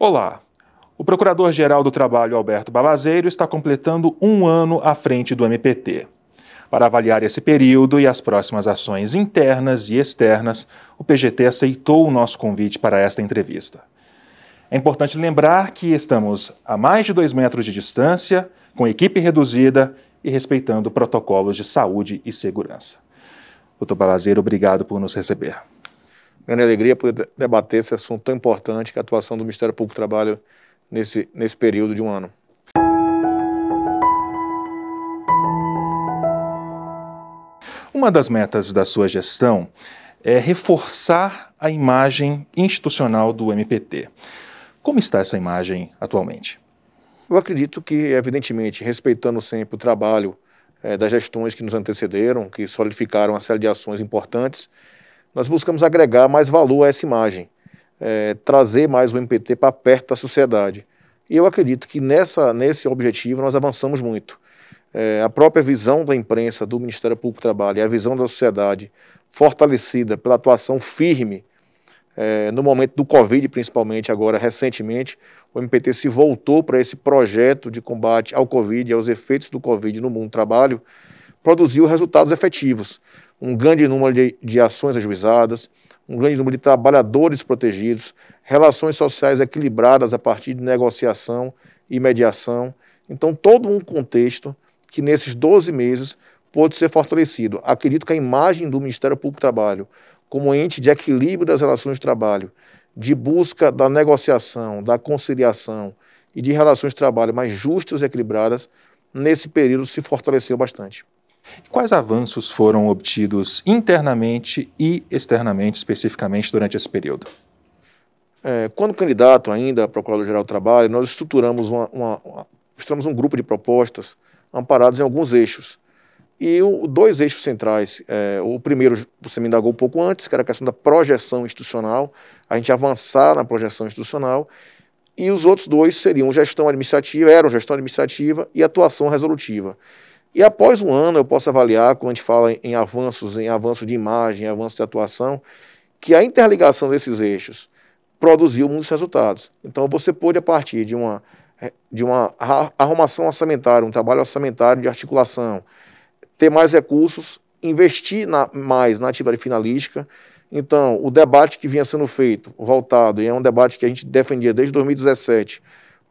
Olá! O Procurador-Geral do Trabalho, Alberto Balazeiro, está completando um ano à frente do MPT. Para avaliar esse período e as próximas ações internas e externas, o PGT aceitou o nosso convite para esta entrevista. É importante lembrar que estamos a mais de 2 metros de distância, com equipe reduzida e respeitando protocolos de saúde e segurança. Dr. Balazeiro, obrigado por nos receber. Grande alegria poder debater esse assunto tão importante, que é a atuação do Ministério Público do Trabalho nesse período de um ano. Uma das metas da sua gestão é reforçar a imagem institucional do MPT. Como está essa imagem atualmente? Eu acredito que, evidentemente, respeitando sempre o trabalho das gestões que nos antecederam, que solidificaram uma série de ações importantes, nós buscamos agregar mais valor a essa imagem, trazer mais o MPT para perto da sociedade. E eu acredito que nesse objetivo nós avançamos muito. A própria visão da imprensa, do Ministério Público do Trabalho e a visão da sociedade, fortalecida pela atuação firme, no momento do Covid, principalmente agora, recentemente, o MPT se voltou para esse projeto de combate ao Covid e aos efeitos do Covid no mundo do trabalho, produziu resultados efetivos. Um grande número de ações ajuizadas, um grande número de trabalhadores protegidos, relações sociais equilibradas a partir de negociação e mediação. Então, todo um contexto que nesses 12 meses pôde ser fortalecido. Acredito que a imagem do Ministério Público do Trabalho como ente de equilíbrio das relações de trabalho, de busca da negociação, da conciliação e de relações de trabalho mais justas e equilibradas, nesse período se fortaleceu bastante. Quais avanços foram obtidos internamente e externamente, especificamente, durante esse período? Quando candidato ainda a Procurador-Geral do Trabalho, nós estruturamos um grupo de propostas amparadas em alguns eixos. E dois eixos centrais, o primeiro você me indagou um pouco antes, que era a questão da projeção institucional, a gente avançar na projeção institucional, e os outros dois eram gestão administrativa e atuação resolutiva. E após um ano eu posso avaliar, quando a gente fala em avanço de imagem, avanço de atuação, que a interligação desses eixos produziu muitos resultados. Então você pôde, a partir de uma arrumação orçamentária, um trabalho orçamentário de articulação, ter mais recursos, investir mais na atividade finalística. Então, o debate que vinha sendo feito, voltado, e é um debate que a gente defendia desde 2017,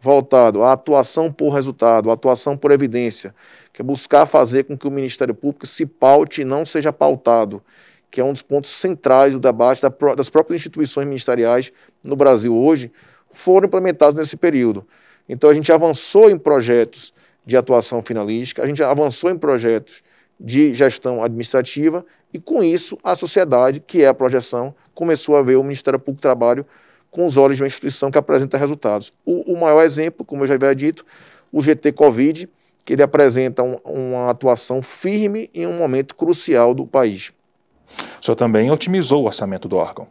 voltado à atuação por resultado, à atuação por evidência, que é buscar fazer com que o Ministério Público se paute e não seja pautado, que é um dos pontos centrais do debate das próprias instituições ministeriais no Brasil hoje, foram implementados nesse período. Então, a gente avançou em projetos de atuação finalística, a gente avançou em projetos de gestão administrativa e, com isso, a sociedade, que é a projeção, começou a ver o Ministério Público do Trabalho com os olhos de uma instituição que apresenta resultados. O maior exemplo, como eu já havia dito, o GT Covid, que ele apresenta uma atuação firme em um momento crucial do país. O senhor também otimizou o orçamento do órgão.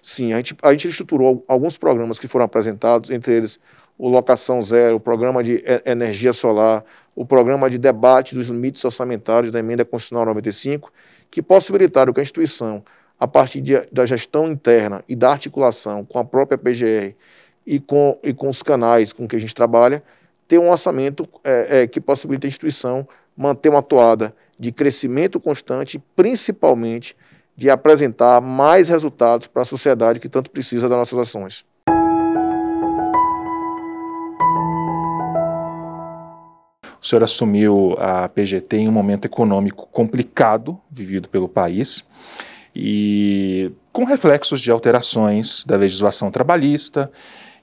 Sim, a gente estruturou alguns programas que foram apresentados, entre eles o Locação Zero, o programa de energia solar, o programa de debate dos limites orçamentários da Emenda Constitucional 95, que possibilitaram que a instituição, a partir da gestão interna e da articulação com a própria PGR e com os canais com que a gente trabalha, ter um orçamento que possibilita a instituição manter uma toada de crescimento constante, principalmente de apresentar mais resultados para a sociedade que tanto precisa das nossas ações. O senhor assumiu a PGT em um momento econômico complicado vivido pelo país e com reflexos de alterações da legislação trabalhista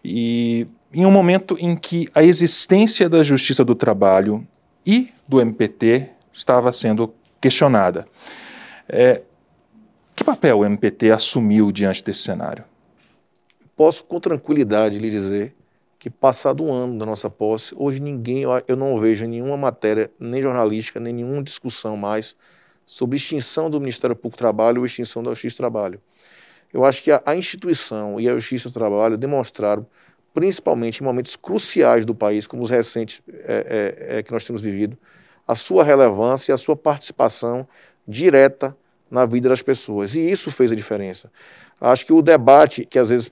e em um momento em que a existência da Justiça do Trabalho e do MPT estava sendo questionada. Que papel o MPT assumiu diante desse cenário? Posso com tranquilidade lhe dizer que, passado um ano da nossa posse, hoje eu não vejo nenhuma matéria, nem jornalística, nem nenhuma discussão mais sobre extinção do Ministério Público do Trabalho ou extinção da Justiça do Trabalho. Eu acho que a instituição e a Justiça do Trabalho demonstraram, principalmente em momentos cruciais do país, como os recentes que nós temos vivido, a sua relevância e a sua participação direta na vida das pessoas. E isso fez a diferença. Acho que o debate que às vezes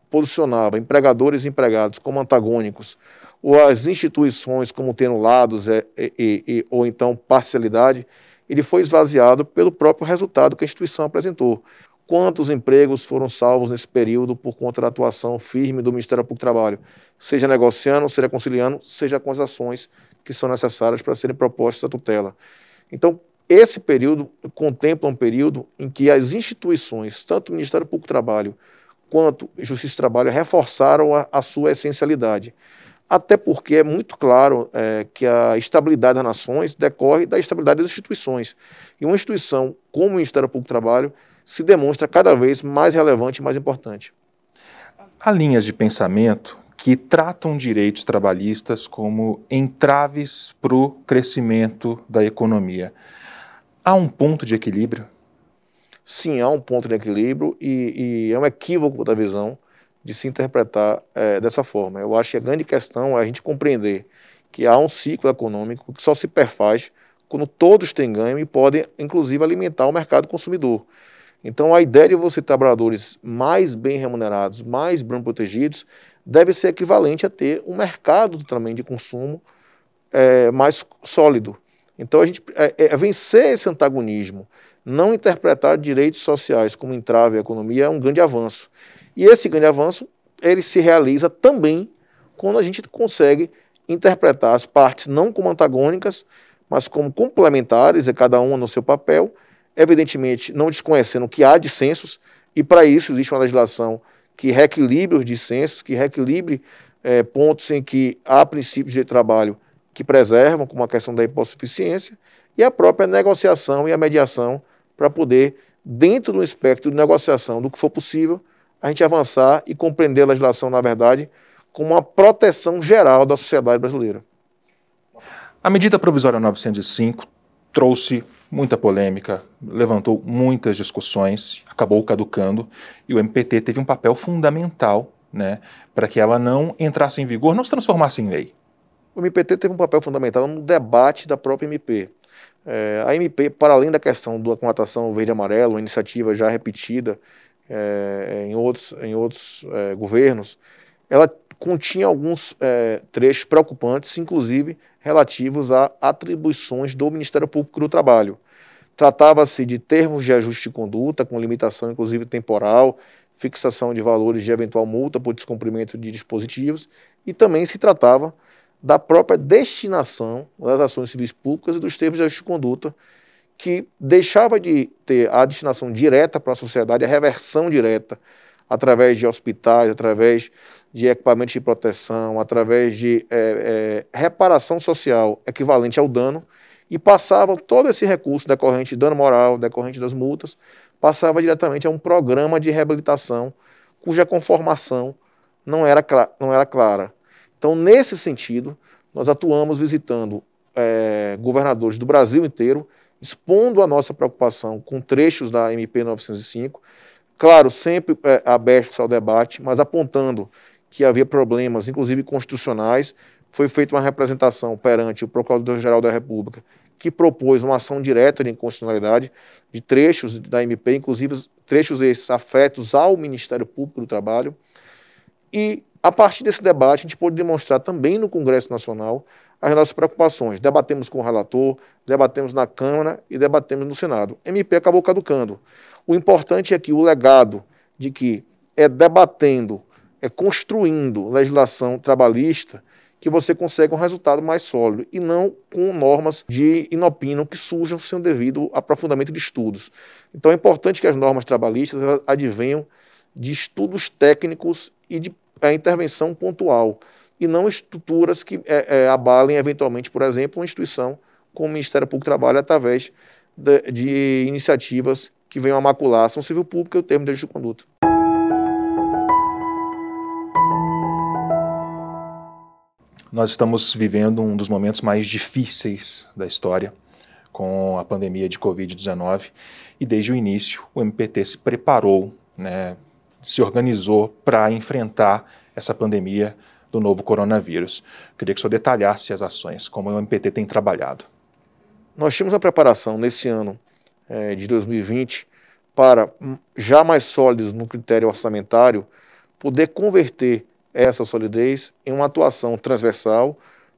posicionava empregadores e empregados como antagônicos, ou as instituições como tendo lados ou então parcialidade, ele foi esvaziado pelo próprio resultado que a instituição apresentou. Quantos empregos foram salvos nesse período por conta da atuação firme do Ministério Público do Trabalho, seja negociando, seja conciliando, seja com as ações que são necessárias para serem propostas à tutela. Então, esse período contempla um período em que as instituições, tanto o Ministério Público do Trabalho quanto a Justiça do Trabalho, reforçaram a sua essencialidade. Até porque é muito claro que a estabilidade das nações decorre da estabilidade das instituições. E uma instituição como o Ministério Público do Trabalho se demonstra cada vez mais relevante e mais importante. Há linhas de pensamento que tratam direitos trabalhistas como entraves para o crescimento da economia. Há um ponto de equilíbrio? Sim, há um ponto de equilíbrio e é um equívoco da visão de se interpretar dessa forma. Eu acho que a grande questão é a gente compreender que há um ciclo econômico que só se perfaz quando todos têm ganho e podem, inclusive, alimentar o mercado consumidor. Então, a ideia de você ter trabalhadores mais bem remunerados, mais bem protegidos, deve ser equivalente a ter um mercado também de consumo mais sólido. Então, a gente vencer esse antagonismo, não interpretar direitos sociais como entrave à economia é um grande avanço. E esse grande avanço, ele se realiza também quando a gente consegue interpretar as partes não como antagônicas, mas como complementares, cada uma no seu papel, evidentemente não desconhecendo que há dissensos, e para isso existe uma legislação que reequilibre os dissensos, que reequilibre pontos em que há princípios de trabalho que preservam, como a questão da hipossuficiência, e a própria negociação e a mediação para poder, dentro do espectro de negociação do que for possível, a gente avançar e compreender a legislação, na verdade, como uma proteção geral da sociedade brasileira. A medida provisória 905 trouxe muita polêmica, levantou muitas discussões, acabou caducando, e o MPT teve um papel fundamental, né, para que ela não entrasse em vigor, não se transformasse em lei. O MPT teve um papel fundamental no debate da própria MP. A MP, para além da questão da contratação verde-amarelo, uma iniciativa já repetida em outros governos, ela continha alguns trechos preocupantes, inclusive relativos a atribuições do Ministério Público do Trabalho. Tratava-se de termos de ajuste de conduta, com limitação inclusive temporal, fixação de valores de eventual multa por descumprimento de dispositivos, e também se tratava da própria destinação das ações civis públicas e dos termos de ajuste de conduta, que deixava de ter a destinação direta para a sociedade, a reversão direta, através de hospitais, através de equipamentos de proteção, através de reparação social equivalente ao dano, e passava todo esse recurso decorrente de dano moral, decorrente das multas, passava diretamente a um programa de reabilitação cuja conformação não era clara. Então, nesse sentido, nós atuamos visitando governadores do Brasil inteiro, expondo a nossa preocupação com trechos da MP 905, claro, sempre abertos ao debate, mas apontando que havia problemas, inclusive constitucionais. Foi feita uma representação perante o Procurador-Geral da República, que propôs uma ação direta de inconstitucionalidade de trechos da MP, inclusive trechos esses afetos ao Ministério Público do Trabalho. E, a partir desse debate, a gente pôde demonstrar também no Congresso Nacional as nossas preocupações. Debatemos com o relator, debatemos na Câmara e debatemos no Senado. A MP acabou caducando. O importante é que o legado de que debatendo, construindo legislação trabalhista, que você consegue um resultado mais sólido, e não com normas de inopino que surjam sem o devido aprofundamento de estudos. Então é importante que as normas trabalhistas advenham de estudos técnicos e de intervenção pontual, e não estruturas que abalem eventualmente, por exemplo, uma instituição como o Ministério Público do Trabalho, através de iniciativas que venham a macular a ação civil pública e o termo de ajuste de conduta. Nós estamos vivendo um dos momentos mais difíceis da história, com a pandemia de Covid-19, e desde o início o MPT se preparou, né, se organizou para enfrentar essa pandemia do novo coronavírus. Queria que o senhor detalhasse as ações, como o MPT tem trabalhado. Nós tínhamos uma preparação nesse ano de 2020 para, já mais sólidos no critério orçamentário, poder converter essa solidez em uma atuação transversal,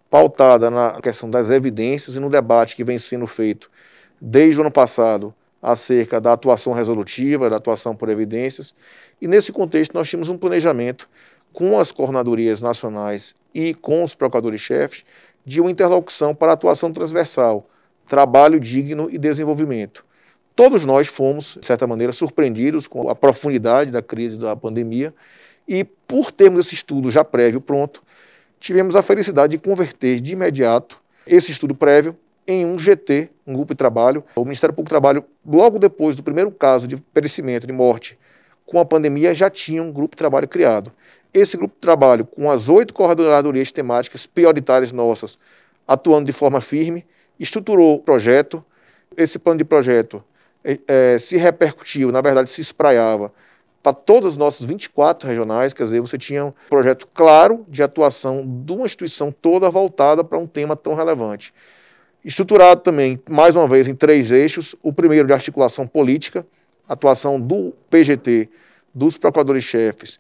pautada na questão das evidências e no debate que vem sendo feito desde o ano passado acerca da atuação resolutiva, da atuação por evidências. E nesse contexto nós tínhamos um planejamento com as coordenadorias nacionais e com os procuradores-chefes de uma interlocução para atuação transversal, trabalho digno e desenvolvimento. Todos nós fomos, de certa maneira, surpreendidos com a profundidade da crise da pandemia e, por termos esse estudo já prévio pronto, tivemos a felicidade de converter de imediato esse estudo prévio em um GT, um grupo de trabalho. O Ministério Público do Trabalho, logo depois do primeiro caso de perecimento, de morte, com a pandemia, já tinha um grupo de trabalho criado. Esse grupo de trabalho, com as 8 coordenadorias temáticas prioritárias nossas, atuando de forma firme, estruturou o projeto. Esse plano de projeto se repercutiu, na verdade se espraiava para todas as nossas 24 regionais, quer dizer, você tinha um projeto claro de atuação de uma instituição toda voltada para um tema tão relevante. Estruturado também, mais uma vez, em 3 eixos. O primeiro de articulação política, atuação do PGT, dos procuradores-chefes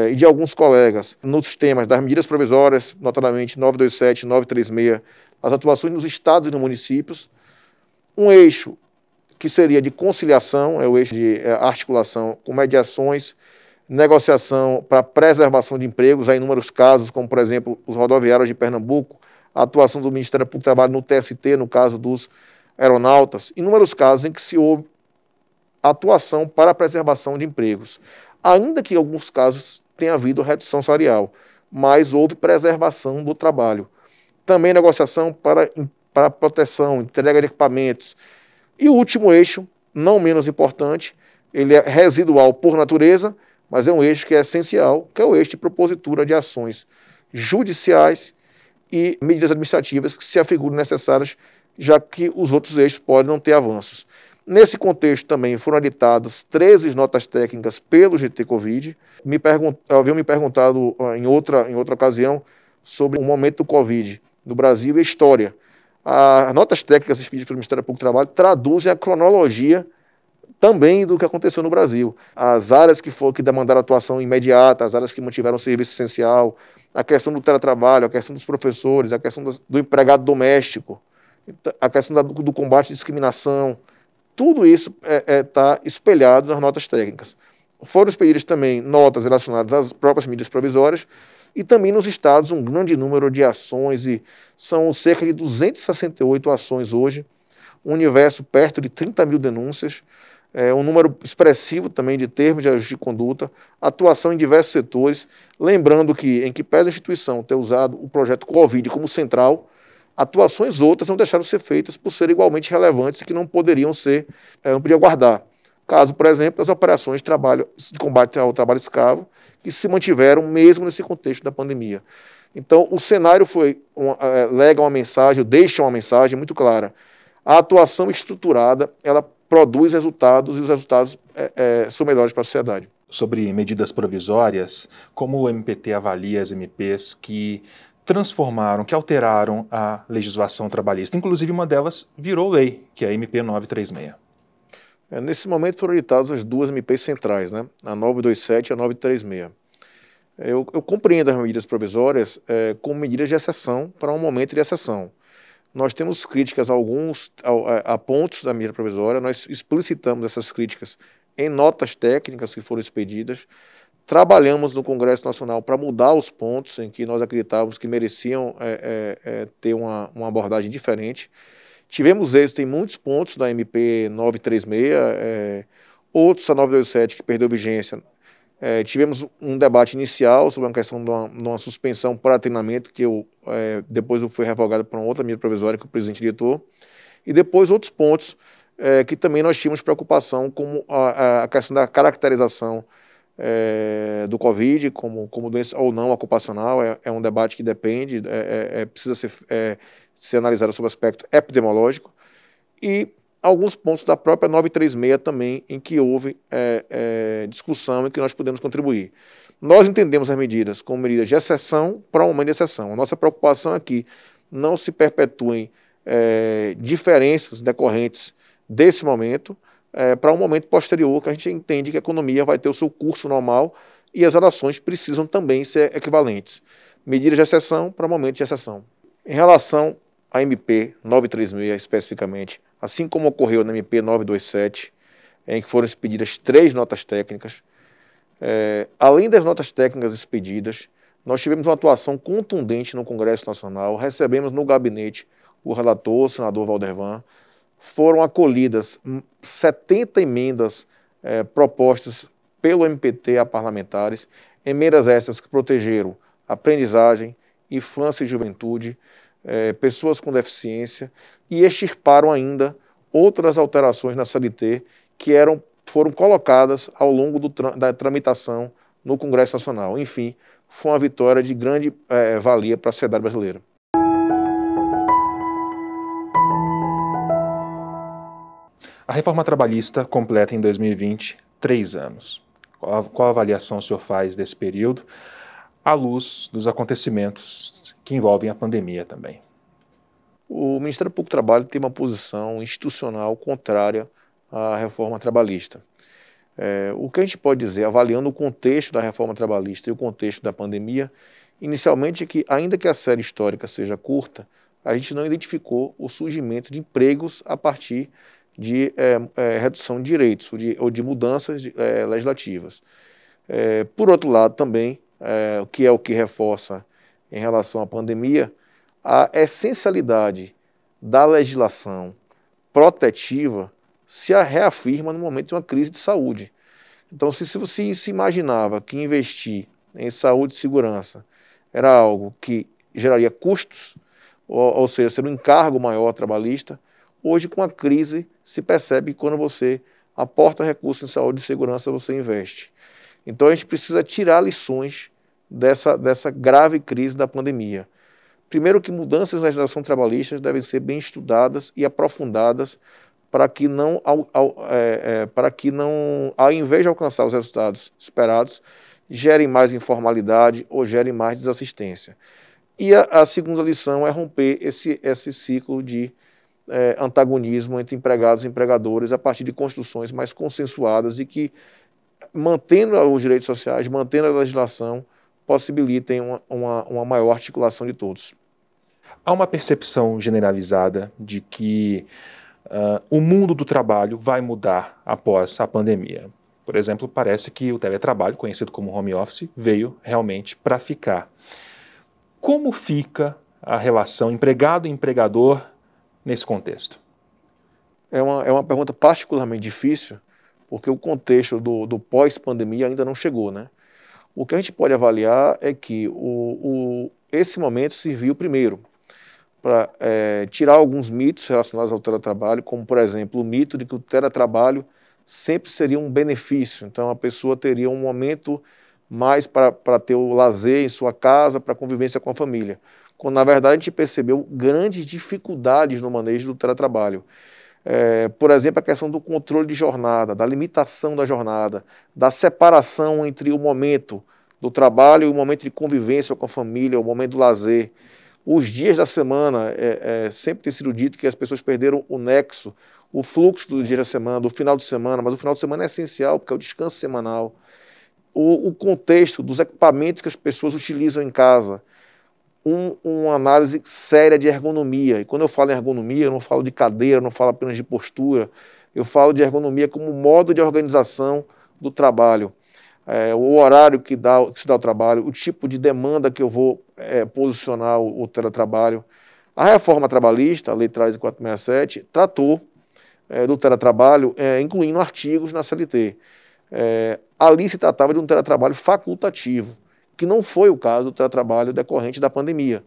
e de alguns colegas nos temas das medidas provisórias, notadamente 927 e 936, as atuações nos estados e nos municípios. Um eixo que seria de conciliação, é o eixo de articulação com mediações, negociação para preservação de empregos, há inúmeros casos, como, por exemplo, os rodoviários de Pernambuco, a atuação do Ministério Público do Trabalho no TST, no caso dos aeronautas, inúmeros casos em que se houve atuação para a preservação de empregos. Ainda que em alguns casos tenha havido redução salarial, mas houve preservação do trabalho. Também negociação para proteção, entrega de equipamentos. E o último eixo, não menos importante, ele é residual por natureza, mas é um eixo que é essencial, que é o eixo de propositura de ações judiciais e medidas administrativas que se afigurem necessárias, já que os outros eixos podem não ter avanços. Nesse contexto também foram editadas 13 notas técnicas pelo GT Covid. Haviam me perguntado em outra ocasião sobre o momento do Covid no Brasil e a história. As notas técnicas expedidas pelo Ministério Público do Trabalho traduzem a cronologia também do que aconteceu no Brasil. As áreas que demandaram atuação imediata, as áreas que mantiveram o serviço essencial, a questão do teletrabalho, a questão dos professores, a questão do empregado doméstico, a questão do combate à discriminação, tudo isso está espelhado nas notas técnicas. Foram expedidas também notas relacionadas às próprias medidas provisórias e também nos estados um grande número de ações, e são cerca de 268 ações hoje, um universo perto de 30 mil denúncias, um número expressivo também de termos de ajuste de conduta, atuação em diversos setores, lembrando que, em que pese a instituição ter usado o projeto Covid como central, atuações outras não deixaram de ser feitas por serem igualmente relevantes e que não poderiam guardar. Caso, por exemplo, as operações de combate ao trabalho escravo, que se mantiveram mesmo nesse contexto da pandemia. Então, o cenário deixa uma mensagem muito clara. A atuação estruturada, ela produz resultados e os resultados são melhores para a sociedade. Sobre medidas provisórias, como o MPT avalia as MPs que transformaram, que alteraram a legislação trabalhista? Inclusive, uma delas virou lei, que é a MP 936. Nesse momento foram editadas as 2 MPs centrais, né? A 927 e a 936. Eu compreendo as medidas provisórias como medidas de exceção para um momento de exceção. Nós temos críticas a pontos da medida provisória, nós explicitamos essas críticas em notas técnicas que foram expedidas, trabalhamos no Congresso Nacional para mudar os pontos em que nós acreditávamos que mereciam ter uma abordagem diferente. Tivemos êxito em muitos pontos da MP 936, outros a 927 que perdeu vigência. Tivemos um debate inicial sobre uma questão de uma suspensão para treinamento, que depois foi revogada por uma outra medida provisória que o presidente editou, e depois outros pontos que também nós tínhamos preocupação, como a questão da caracterização do Covid como doença ou não ocupacional. É um debate que depende, precisa ser analisado sob o aspecto epidemiológico, e alguns pontos da própria 936 também, em que houve discussão e que nós podemos contribuir. Nós entendemos as medidas como medidas de exceção para um momento de exceção. A nossa preocupação é que não se perpetuem diferenças decorrentes desse momento para um momento posterior, que a gente entende que a economia vai ter o seu curso normal e as relações precisam também ser equivalentes. Medidas de exceção para momentos de exceção. Em relação à MP 936 especificamente, assim como ocorreu na MP 927, em que foram expedidas 3 notas técnicas, além das notas técnicas expedidas, nós tivemos uma atuação contundente no Congresso Nacional, recebemos no gabinete o relator, o senador Valdervan, foram acolhidas 70 emendas propostas pelo MPT a parlamentares, emendas essas que protegeram aprendizagem, infância e juventude, pessoas com deficiência, e extirparam ainda outras alterações na CLT que foram colocadas ao longo da tramitação no Congresso Nacional. Enfim, foi uma vitória de grande valia para a sociedade brasileira. A reforma trabalhista completa em 2020 3 anos. Qual avaliação o senhor faz desse período, à luz dos acontecimentos que envolvem a pandemia também? O Ministério Público do Trabalho tem uma posição institucional contrária à reforma trabalhista. O que a gente pode dizer, avaliando o contexto da reforma trabalhista e o contexto da pandemia, inicialmente é que, ainda que a série histórica seja curta, a gente não identificou o surgimento de empregos a partir de redução de direitos ou de mudanças legislativas. Por outro lado, também, o que reforça em relação à pandemia, a essencialidade da legislação protetiva se reafirma no momento de uma crise de saúde. Então, se você se imaginava que investir em saúde e segurança era algo que geraria custos, ou seja, ser um encargo maior trabalhista, hoje, com a crise, se percebe que quando você aporta recursos em saúde e segurança, você investe. Então, a gente precisa tirar lições dessa grave crise da pandemia. Primeiro, que mudanças na legislação trabalhista devem ser bem estudadas e aprofundadas para que não, ao invés de alcançar os resultados esperados, gerem mais informalidade ou gerem mais desassistência. E a segunda lição é romper esse ciclo de antagonismo entre empregados e empregadores a partir de construções mais consensuadas e que, mantendo os direitos sociais, mantendo a legislação, possibilitem uma maior articulação de todos. Há uma percepção generalizada de que o mundo do trabalho vai mudar após a pandemia. Por exemplo, parece que o teletrabalho, conhecido como home office, veio realmente para ficar. Como fica a relação empregado-empregador nesse contexto? É uma pergunta particularmente difícil, porque o contexto do pós-pandemia ainda não chegou, né? O que a gente pode avaliar é que esse momento serviu primeiro para tirar alguns mitos relacionados ao teletrabalho, como, por exemplo, o mito de que o teletrabalho sempre seria um benefício. Então, a pessoa teria um momento mais para ter o lazer em sua casa, para a convivência com a família. Quando, na verdade, a gente percebeu grandes dificuldades no manejo do teletrabalho. Por exemplo, a questão do controle de jornada, da limitação da jornada, da separação entre o momento do trabalho e o momento de convivência com a família, o momento do lazer. Os dias da semana, sempre tem sido dito que as pessoas perderam o nexo, o fluxo do dia da semana, do final de semana, mas o final de semana é essencial, porque é o descanso semanal. O contexto dos equipamentos que as pessoas utilizam em casa, uma análise séria de ergonomia. E quando eu falo em ergonomia, eu não falo de cadeira, não falo apenas de postura, eu falo de ergonomia como modo de organização do trabalho. O horário que se dá ao trabalho, o tipo de demanda que eu vou posicionar o teletrabalho. A reforma trabalhista, a Lei 13.467, tratou do teletrabalho, incluindo artigos na CLT. Ali se tratava de um teletrabalho facultativo, que não foi o caso do teletrabalho decorrente da pandemia,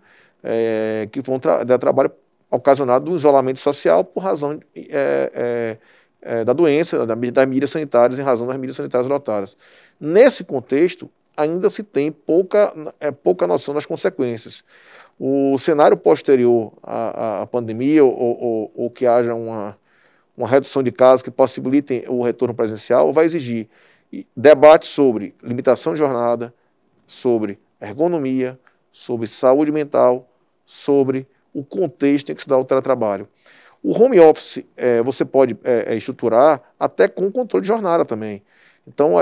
que foi um teletrabalho ocasionado do isolamento social por razão da doença, das medidas sanitárias, em razão das medidas sanitárias adotadas. Nesse contexto, ainda se tem pouca noção das consequências. O cenário posterior à pandemia, ou que haja uma redução de casos que possibilitem o retorno presencial, vai exigir debates sobre limitação de jornada, sobre ergonomia, sobre saúde mental, sobre o contexto em que se dá o teletrabalho. O home office você pode estruturar até com controle de jornada também. Então,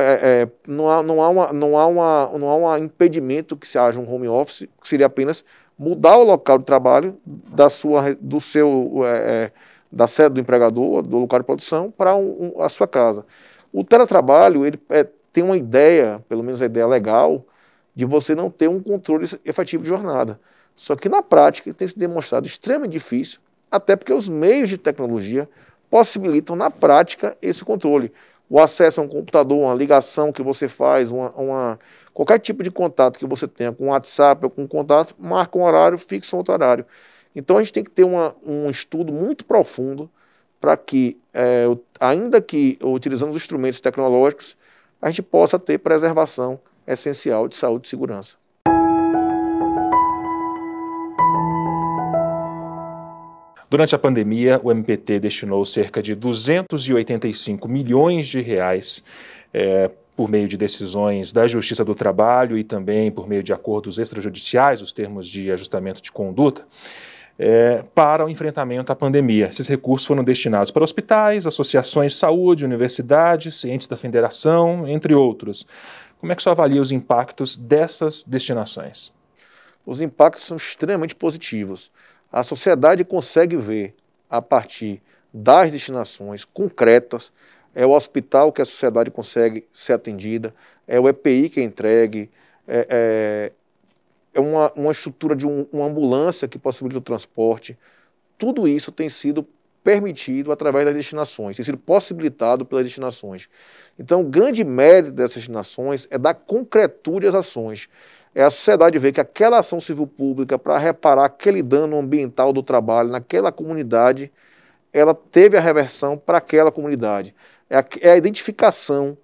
não há um impedimento que se haja um home office, que seria apenas mudar o local de trabalho da sede do empregador, do local de produção, para a sua casa. O teletrabalho ele tem uma ideia, pelo menos a ideia legal, de você não ter um controle efetivo de jornada. Só que na prática tem se demonstrado extremamente difícil, até porque os meios de tecnologia possibilitam na prática esse controle. O acesso a um computador, uma ligação que você faz, qualquer tipo de contato que você tenha com o WhatsApp ou com um contato, marca um horário, fixa um outro horário. Então a gente tem que ter um estudo muito profundo para que, ainda que utilizando os instrumentos tecnológicos, a gente possa ter preservação essencial de saúde e segurança. Durante a pandemia, o MPT destinou cerca de 285 milhões de reais por meio de decisões da Justiça do Trabalho e também por meio de acordos extrajudiciais, os termos de ajustamento de conduta, para o enfrentamento à pandemia. Esses recursos foram destinados para hospitais, associações de saúde, universidades, entes da federação, entre outros. Como é que o senhor avalia os impactos dessas destinações? Os impactos são extremamente positivos. A sociedade consegue ver, a partir das destinações concretas, é o hospital que a sociedade consegue ser atendida, é o EPI que é entregue, é uma estrutura de uma ambulância que possibilita o transporte. Tudo isso tem sido permitido através das destinações, tem sido possibilitado pelas destinações. Então, o grande mérito dessas destinações é dar concretude às ações. É a sociedade ver que aquela ação civil pública para reparar aquele dano ambiental do trabalho naquela comunidade, ela teve a reversão para aquela comunidade. É a identificação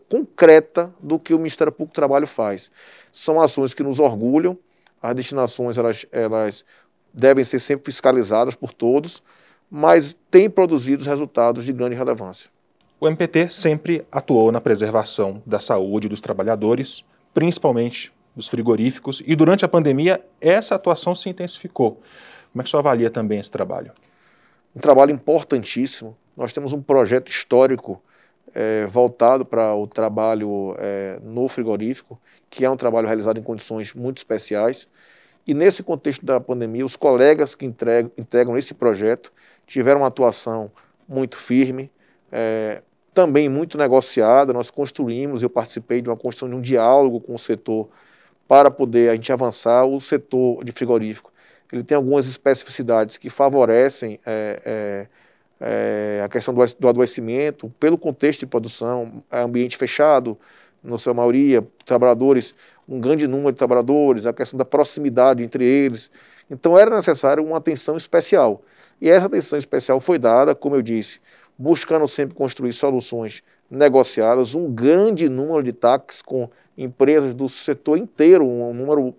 concreta do que o Ministério Público do Trabalho faz. São ações que nos orgulham, as destinações elas devem ser sempre fiscalizadas por todos, mas têm produzido resultados de grande relevância. O MPT sempre atuou na preservação da saúde dos trabalhadores, principalmente dos frigoríficos, e durante a pandemia essa atuação se intensificou. Como é que o senhor avalia também esse trabalho? Um trabalho importantíssimo. Nós temos um projeto histórico voltado para o trabalho no frigorífico, que é um trabalho realizado em condições muito especiais. E nesse contexto da pandemia, os colegas que integram esse projeto tiveram uma atuação muito firme, também muito negociada. Nós construímos, eu participei de uma construção de um diálogo com o setor para poder a gente avançar. O setor de frigorífico ele tem algumas especificidades que favorecem a questão do adoecimento, pelo contexto de produção, ambiente fechado, na sua maioria, trabalhadores, um grande número de trabalhadores, a questão da proximidade entre eles. Então era necessário uma atenção especial. E essa atenção especial foi dada, como eu disse, buscando sempre construir soluções negociadas, um grande número de TACs com empresas do setor inteiro, um número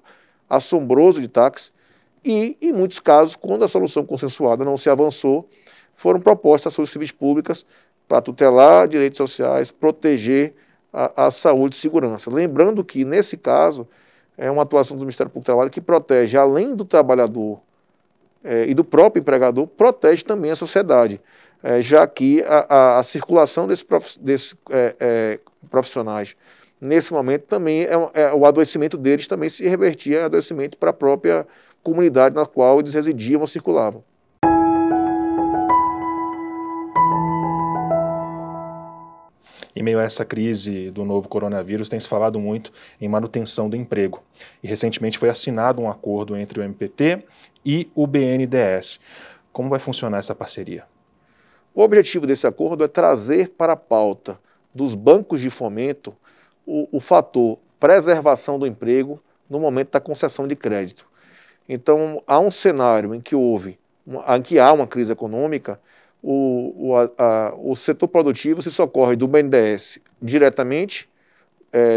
assombroso de TACs, e, em muitos casos, quando a solução consensuada não se avançou, foram propostas ações civis públicas para tutelar direitos sociais, proteger a saúde e segurança. Lembrando que, nesse caso, é uma atuação do Ministério Público do Trabalho que protege, além do trabalhador e do próprio empregador, protege também a sociedade, já que a circulação desses profissionais, nesse momento, também o adoecimento deles também se revertia em adoecimento para a própria comunidade na qual eles residiam ou circulavam. Em meio a essa crise do novo coronavírus, tem se falado muito em manutenção do emprego. E recentemente foi assinado um acordo entre o MPT e o BNDES. Como vai funcionar essa parceria? O objetivo desse acordo é trazer para a pauta dos bancos de fomento o fator preservação do emprego no momento da concessão de crédito. Então, há um cenário em que há uma crise econômica, o setor produtivo se socorre do BNDES diretamente,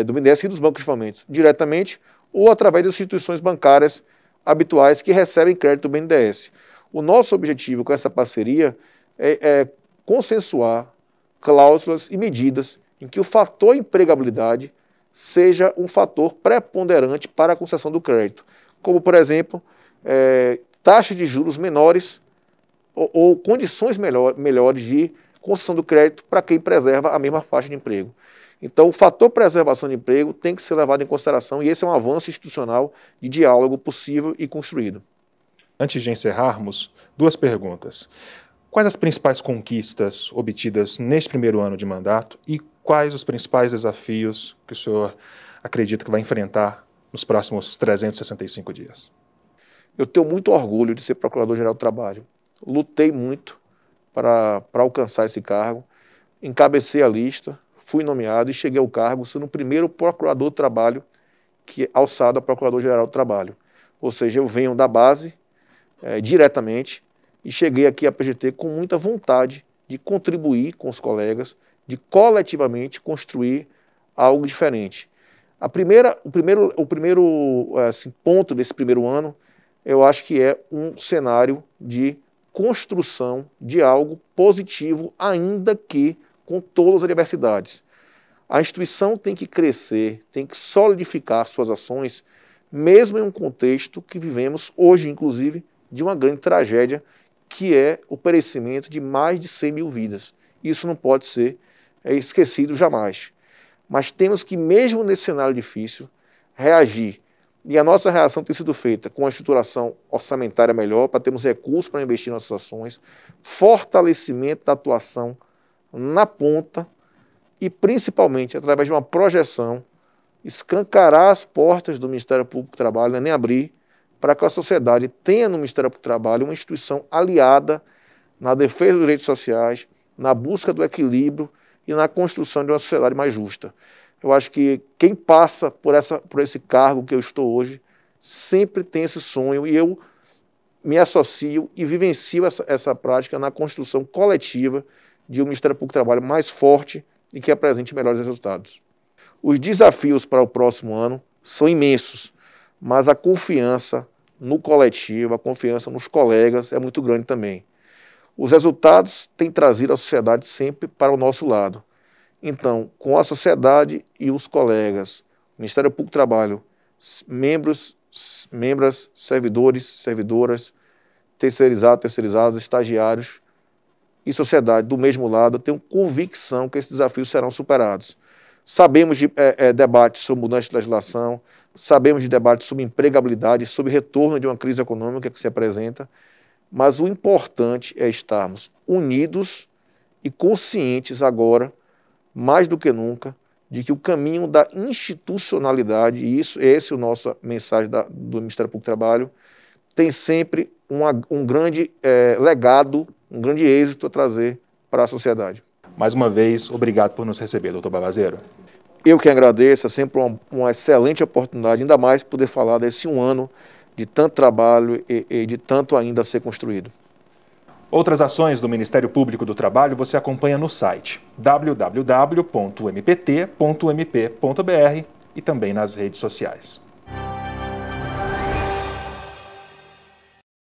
do BNDES e dos bancos de fomento diretamente, ou através das instituições bancárias habituais que recebem crédito do BNDES. O nosso objetivo com essa parceria é consensuar cláusulas e medidas em que o fator empregabilidade seja um fator preponderante para a concessão do crédito, como, por exemplo, taxas de juros menores ou condições melhores de concessão do crédito para quem preserva a mesma faixa de emprego. Então, o fator preservação de emprego tem que ser levado em consideração e esse é um avanço institucional de diálogo possível e construído. Antes de encerrarmos, 2 perguntas. Quais as principais conquistas obtidas neste primeiro ano de mandato e quais os principais desafios que o senhor acredita que vai enfrentar nos próximos 365 dias? Eu tenho muito orgulho de ser Procurador-Geral do Trabalho. Lutei muito para alcançar esse cargo, encabecei a lista, fui nomeado e cheguei ao cargo sendo o primeiro Procurador do Trabalho que alçado a Procurador-Geral do Trabalho. Ou seja, eu venho da base, diretamente, e cheguei aqui à PGT com muita vontade de contribuir com os colegas, de coletivamente construir algo diferente. O primeiro ponto desse primeiro ano, eu acho que é um cenário de construção de algo positivo, ainda que com todas as adversidades. A instituição tem que crescer, tem que solidificar suas ações, mesmo em um contexto que vivemos hoje, inclusive, de uma grande tragédia, que é o perecimento de mais de 100 mil vidas. Isso não pode ser esquecido jamais. Mas temos que, mesmo nesse cenário difícil, reagir. E a nossa reação tem sido feita com uma estruturação orçamentária melhor, para termos recursos para investir nas nossas ações, fortalecimento da atuação na ponta e, principalmente, através de uma projeção, escancarar as portas do Ministério Público do Trabalho, não é nem abrir, para que a sociedade tenha no Ministério Público do Trabalho uma instituição aliada na defesa dos direitos sociais, na busca do equilíbrio e na construção de uma sociedade mais justa. Eu acho que quem passa por esse cargo que eu estou hoje sempre tem esse sonho e eu me associo e vivencio essa prática na construção coletiva de um Ministério Público do Trabalho mais forte e que apresente melhores resultados. Os desafios para o próximo ano são imensos, mas a confiança no coletivo, a confiança nos colegas é muito grande também. Os resultados têm trazido a sociedade sempre para o nosso lado. Então, com a sociedade e os colegas, o Ministério Público do Trabalho, membros, servidores, servidoras, terceirizados, estagiários e sociedade do mesmo lado, eu tenho convicção que esses desafios serão superados. Sabemos de debates sobre mudança de legislação, sabemos de debates sobre empregabilidade, sobre retorno de uma crise econômica que se apresenta, mas o importante é estarmos unidos e conscientes agora, mais do que nunca, de que o caminho da institucionalidade, e essa é a nossa mensagem do Ministério Público do Trabalho, tem sempre um grande legado, um grande êxito a trazer para a sociedade. Mais uma vez, obrigado por nos receber, doutor Bavazeiro. Eu que agradeço, é sempre uma excelente oportunidade, ainda mais poder falar desse um ano de tanto trabalho e de tanto ainda a ser construído. Outras ações do Ministério Público do Trabalho você acompanha no site www.mpt.mp.br e também nas redes sociais.